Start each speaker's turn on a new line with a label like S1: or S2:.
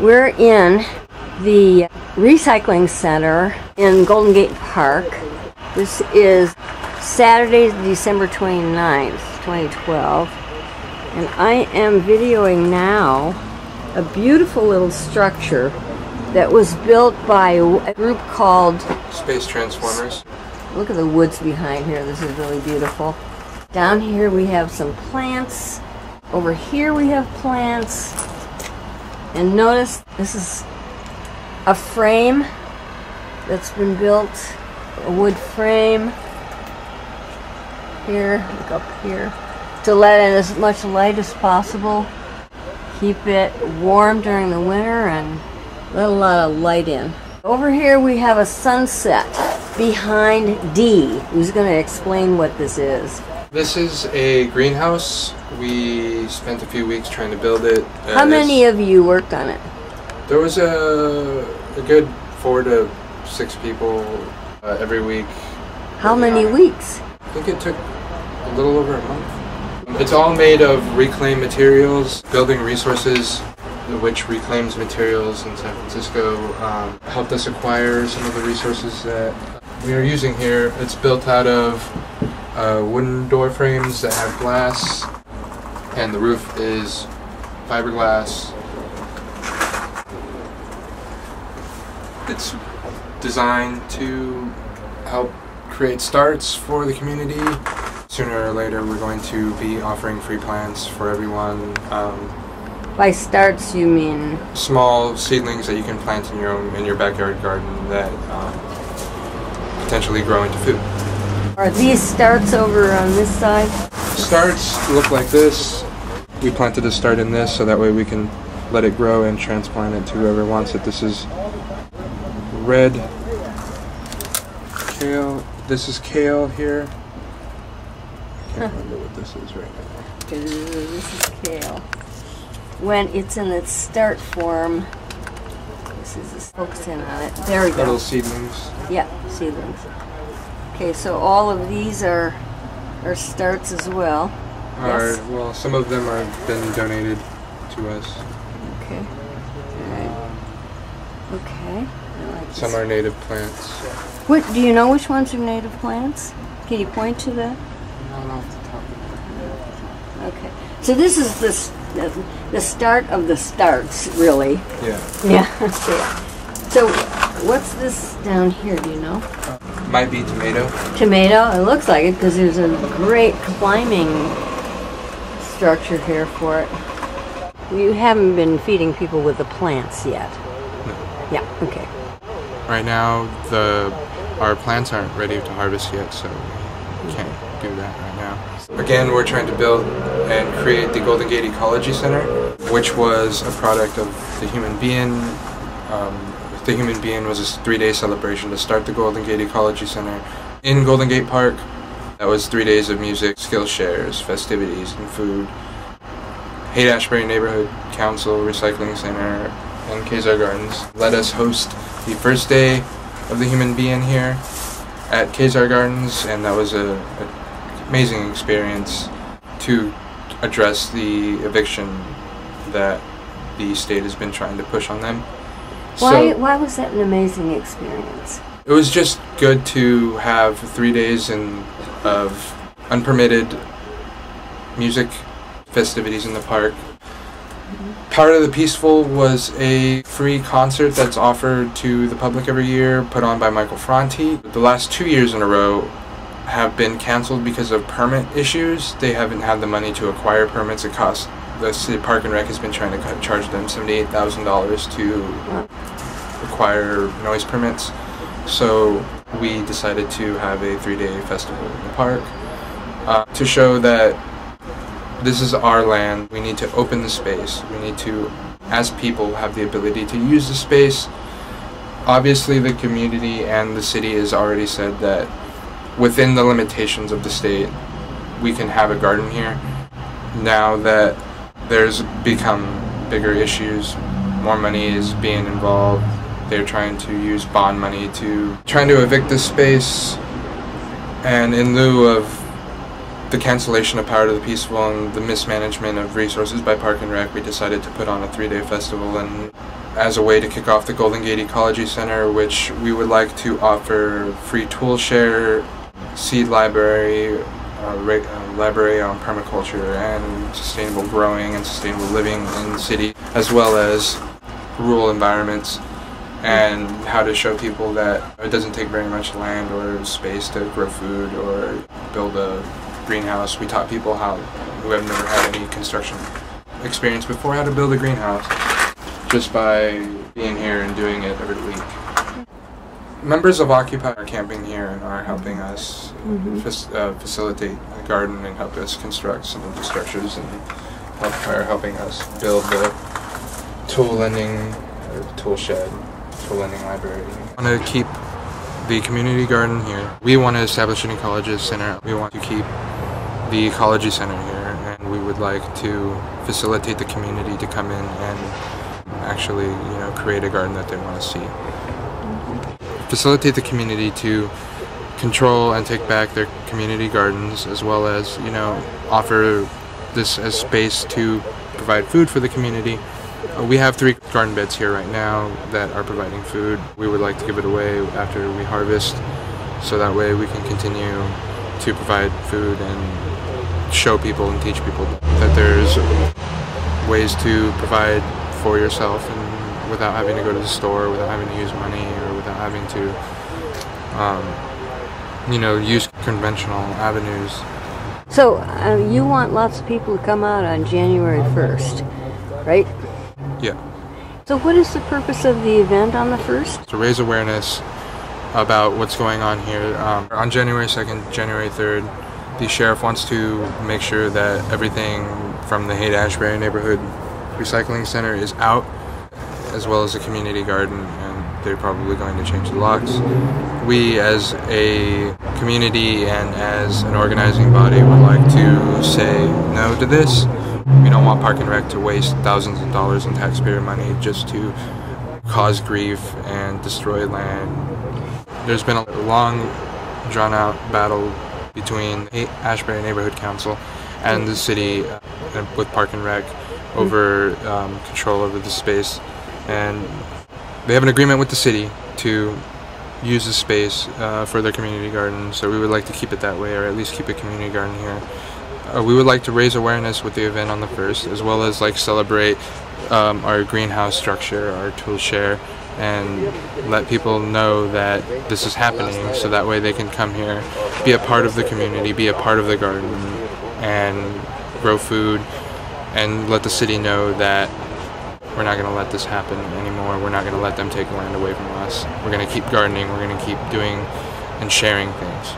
S1: We're in the recycling center in Golden Gate Park. This is Saturday, December 29th, 2012. And I am videoing now a beautiful little structure that was built by a group called
S2: Space Transformers.
S1: Look at the woods behind here. This is really beautiful. Down here we have some plants. Over here we have plants. And notice this is a frame that's been built, a wood frame. Here, look up here, to let in as much light as possible. Keep it warm during the winter and let a lot of light in. Over here we have a sunset behind D, who's going to explain what this is.
S2: This is a greenhouse. We spent a few weeks trying to build it.
S1: How many of you worked on it?
S2: There was a good 4 to 6 people every week.
S1: How many weeks?
S2: I think it took a little over a month. It's all made of reclaimed materials. Building Resources, which reclaims materials in San Francisco, helped us acquire some of the resources that we are using here. It's built out of wooden door frames that have glass, and the roof is fiberglass. It's designed to help create starts for the community. Sooner or later we're going to be offering free plants for everyone.
S1: By starts you mean?
S2: Small seedlings that you can plant in your backyard garden that potentially grow into food.
S1: Are these starts over on this side?
S2: Starts look like this. We planted a start in this so that way we can let it grow and transplant it to whoever wants it. This is red kale. This is kale here. I can't remember what this is right now.
S1: This is kale. When it's in its start form, this is the focus in on it. There we go.
S2: Little seedlings.
S1: Yeah, seedlings. Okay, so all of these are starts as well. Yes.
S2: Well, some of them have been donated to us.
S1: Okay. All right. Okay. I like
S2: Some are native plants.
S1: What do you know? Which ones are native plants? Can you point to that?
S2: Not off the top of my head.
S1: Okay. So this is the start of the starts, really.
S2: Yeah.
S1: Yeah. Okay. So what's this down here? Do you know?
S2: Might be tomato.
S1: Tomato. It looks like it because there's a great climbing structure here for it. You haven't been feeding people with the plants yet.
S2: No.
S1: Yeah. Okay.
S2: Right now, our plants aren't ready to harvest yet, so we can't do that right now. Again, we're trying to build and create the Golden Gate Ecology Center, which was a product of the Human Being. The Human Being was a 3-day celebration to start the Golden Gate Ecology Center in Golden Gate Park. That was 3 days of music, skill shares, festivities, and food. Haight Ashbury Neighborhood Council, Recycling Center, and Kezar Gardens let us host the first day of the Human Being here at Kezar Gardens, and that was an amazing experience to address the eviction that the state has been trying to push on them.
S1: Why was that an amazing experience?
S2: It was just good to have 3 days of unpermitted music festivities in the park. Part of the Peaceful was a free concert that's offered to the public every year, put on by Michael Franti. The last 2 years in a row have been canceled because of permit issues. They haven't had the money to acquire permits. It costs the city Park and Rec has been trying to charge them $78,000 to acquire noise permits. So we decided to have a 3-day festival in the park to show that this is our land. We need to open the space. We need to, as people, have the ability to use the space. Obviously, the community and the city has already said that within the limitations of the state, we can have a garden here. Now that there's become bigger issues, more money is being involved. They're trying to use bond money to evict this space, and in lieu of the cancellation of Power to the Peaceful and the mismanagement of resources by Park and Rec, we decided to put on a 3-day festival, and as a way to kick off the Golden Gate Ecology Center, which we would like to offer free tool share, seed library, library on permaculture and sustainable growing and sustainable living in the city, as well as rural environments, and how to show people that it doesn't take very much land or space to grow food or build a greenhouse. We taught people who have never had any construction experience before how to build a greenhouse just by being here and doing it every week. Members of Occupy are camping here and are helping us facilitate the garden and help us construct some of the structures, and are helping us build the tool lending, or tool shed, tool lending library. We want to keep the community garden here. We want to establish an ecology center. We want to keep the ecology center here, and we would like to facilitate the community to come in and actually, create a garden that they want to see. Facilitate the community to control and take back their community gardens, as well as, offer this as space to provide food for the community. We have 3 garden beds here right now that are providing food. We would like to give it away after we harvest, so that way we can continue to provide food and show people and teach people that there's ways to provide for yourself and without having to go to the store, without having to use money, or without having to, use conventional avenues.
S1: So you want lots of people to come out on January 1st, right?
S2: Yeah.
S1: So what is the purpose of the event on the 1st?
S2: To raise awareness about what's going on here. On January 2nd, January 3rd, the sheriff wants to make sure that everything from the Haight Ashbury Neighborhood Recycling Center is out, as well as the community garden, and they're probably going to change the locks. We, as a community and as an organizing body, would like to say no to this. We don't want Park and Rec to waste thousands of dollars in taxpayer money just to cause grief and destroy land. There's been a long, drawn-out battle between the Haight Ashbury Neighborhood Council and the city with Park and Rec over control over the space, and they have an agreement with the city to use the space for their community garden, so we would like to keep it that way, or at least keep a community garden here. We would like to raise awareness with the event on the 1st, as well as celebrate our greenhouse structure, our tool share, and let people know that this is happening, so that way they can come here, be a part of the community, be a part of the garden, and grow food, and let the city know that we're not going to let this happen anymore. We're not going to let them take land away from us. We're going to keep gardening. We're going to keep doing and sharing things.